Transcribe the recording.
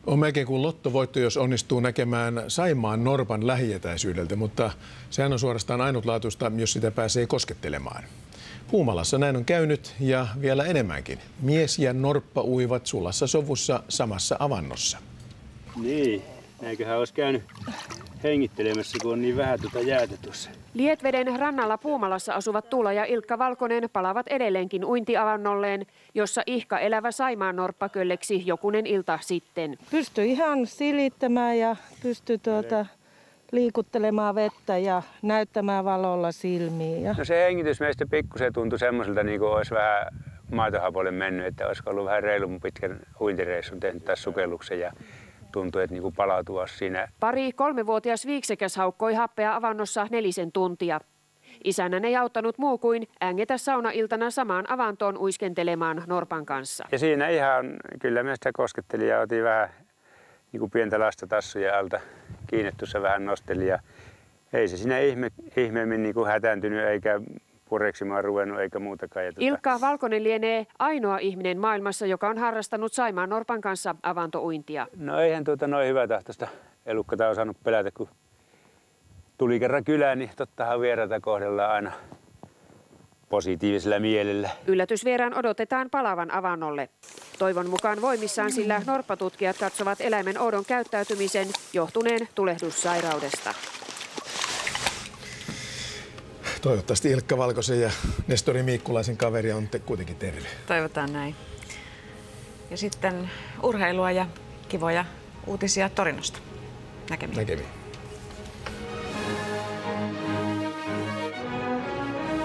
On melkein kuin lottovoitto, jos onnistuu näkemään Saimaan norpan lähietäisyydeltä, mutta sehän on suorastaan ainutlaatuista, jos sitä pääsee koskettelemaan. Puumalassa näin on käynyt ja vielä enemmänkin. Mies ja norppa uivat sulassa sovussa samassa avannossa. Niin, näinköhän olisi käynyt hengittelemässä, kun on niin vähän jäätä tuossa. Lietveden rannalla Puumalassa asuvat Tuula ja Ilkka Valkonen palaavat edelleenkin uintiavannolleen, jossa ihka elävä saimaannorppa kölleksi jokunen ilta sitten. Pystyi ihan silittämään ja pystyi liikuttelemaan vettä ja näyttämään valolla silmiä. No se hengitys meistä pikkusen tuntui semmoiselta, niin kuin olisi vähän maitohapolle mennyt, että olisiko ollut vähän reilun pitkän uintireissun tehnyt tässä sukelluksen ja tuntui, että niin palautua siinä. Pari 3-vuotias viiksekäs haukkoi happea avannossa 4 tuntia. Isännän ei auttanut muu kuin ängetä saunailtana samaan avantoon uiskentelemaan norpan kanssa. Ja siinä ihan, kyllä me sitä koskettelin ja otin vähän niin kuin pientä lasta tassujen alta kiinni, tuossa vähän nosteli ja ei se siinä ihmeemmin niin kuin hätääntynyt eikä pureksimaan ruvennut eikä muutakaan. Ilkka Valkonen lienee ainoa ihminen maailmassa, joka on harrastanut saimaannorpan kanssa avantouintia. No eihän noin hyvätahtoista elukkaa osannut pelätä, kun tuli kerran kylään, niin tottahan vieraita kohdellaan aina positiivisella mielellä. Yllätysvieraan odotetaan palavan avannolle. Toivon mukaan voimissaan, sillä norppatutkijat katsovat eläimen oudon käyttäytymisen johtuneen tulehdussairaudesta. Toivottavasti Ilkka Valkosen ja Nestori Miikkulaisen kaveri on kuitenkin terve. Toivotaan näin. Ja sitten urheilua ja kivoja uutisia Torinosta. Näkemiin.